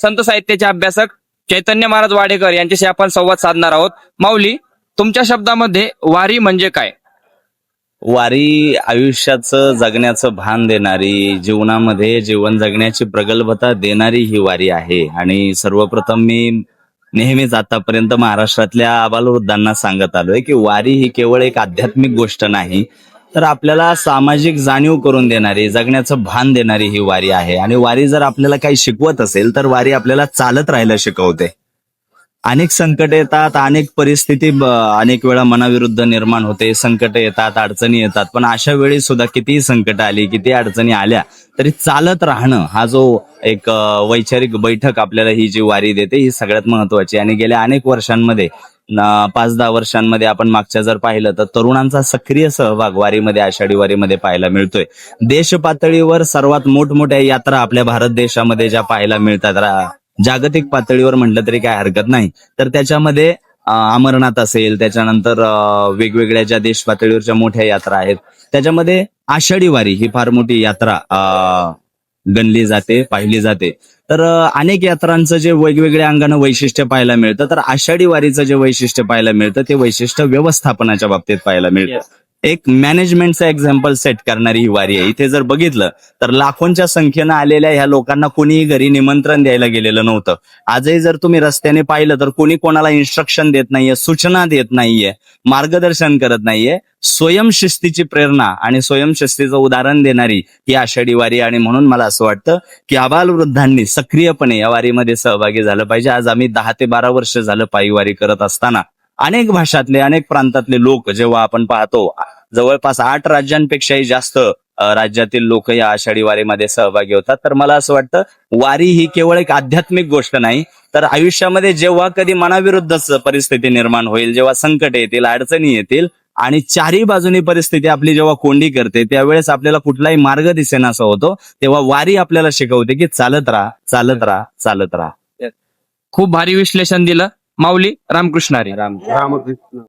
संत साहित्याचे अभ्यासक चैतन्य महाराज वाडेकर यांच्याशी आपण संवाद साधणार आहोत. माऊली, तुमच्या शब्दामध्ये वारी म्हणजे काय? वारी आयुष्याचं जगण्याचं भान देणारी, जीवनामध्ये जीवन जगण्याची प्रगल्भता देणारी ही वारी आहे. आणि सर्वप्रथम मी नेहमीच आतापर्यंत महाराष्ट्रातल्या आबालवृद्धांना सांगत आलोय की वारी ही केवळ एक आध्यात्मिक गोष्ट नाही, तर आपल्याला सामाजिक जाणीव करून देणारी, जगण्याचं भान देणारी ही वारी आहे. आणि वारी जर आपल्याला काही शिकवत असेल तर वारी आपल्याला चालत राहायला शिकवते. अनेक संकट येतात, अनेक परिस्थिती अनेक वेळा मनाविरुद्ध निर्माण होते, संकट येतात, अडचणी येतात, पण अशा वेळी सुद्धा कितीही संकट आली, किती अडचणी आल्या तरी चालत राहणं हा जो एक वैचारिक बैठक आपल्याला ही जी वारी देते ही सगळ्यात महत्वाची. आणि गेल्या अनेक वर्षांमध्ये 5-10 वर्षांमध्ये आपण मागच्या जर पाहिलं तर तरुणांचा सक्रिय सहभाग वारीमध्ये, आषाढी वारीमध्ये पाहायला मिळतोय. देश पातळीवर सर्वात मोठमोठ्या यात्रा आपल्या भारत देशामध्ये ज्या पाहायला मिळतात, जागतिक पातळीवर म्हटलं तरी काय हरकत नाही, तर त्याच्यामध्ये अमरनाथ असेल, त्याच्यानंतर वेगवेगळ्या ज्या देश पातळीवरच्या मोठ्या यात्रा आहेत त्याच्यामध्ये आषाढी वारी ही फार मोठी यात्रा गणली जाते, पाहिली जाते. तर अनेक यात्रांचं जे वेगवेगळ्या अंगानं वैशिष्ट्य पाहायला मिळतं, तर आषाढी वारीचं जे वैशिष्ट्य पाहायला मिळतं ते वैशिष्ट्य व्यवस्थापनाच्या बाबतीत पाहायला मिळतं. एक मॅनेजमेंटचं एक्झाम्पल सेट करणारी ही वारी आहे. इथे जर बघितलं तर लाखोंच्या संख्येनं आलेल्या ह्या लोकांना कोणीही घरी निमंत्रण द्यायला गेलेलं नव्हतं. आजही जर तुम्ही रस्त्याने पाहिलं तर कोणी कोणाला इन्स्ट्रक्शन देत नाहीये, सूचना देत नाहीये, मार्गदर्शन करत नाहीये. स्वयंशिस्तीची प्रेरणा आणि स्वयंशिस्तीचं उदाहरण देणारी ही आषाढी वारी. आणि म्हणून मला असं वाटतं की आबालवृद्धांनी सक्रियपणे या वारीमध्ये सहभागी झालं पाहिजे. आज आम्ही 10 ते 12 वर्ष झालं पायी वारी करत असताना अनेक भाषातले, अनेक प्रांतातले लोक जेव्हा आपण पाहतो, जवळपास 8 राज्यांपेक्षाही जास्त राज्यातील लोक या आषाढी वारीमध्ये सहभागी होतात. तर मला असं वाटतं वारी ही केवळ एक आध्यात्मिक गोष्ट नाही, तर आयुष्यामध्ये जेव्हा कधी मनाविरुद्धच परिस्थिती निर्माण होईल, जेव्हा संकट येतील, अडचणी येतील आणि चारही बाजूनी परिस्थिती आपली जेव्हा कोंडी करते, त्यावेळेस आपल्याला कुठलाही मार्ग दिसेनासा होतो, तेव्हा वारी आपल्याला शिकवते की चालत राहा, चालत राहा, चालत राहा. खूप भारी विश्लेषण दिलं माऊली. रामकृष्ण हरी. रामकृष्ण.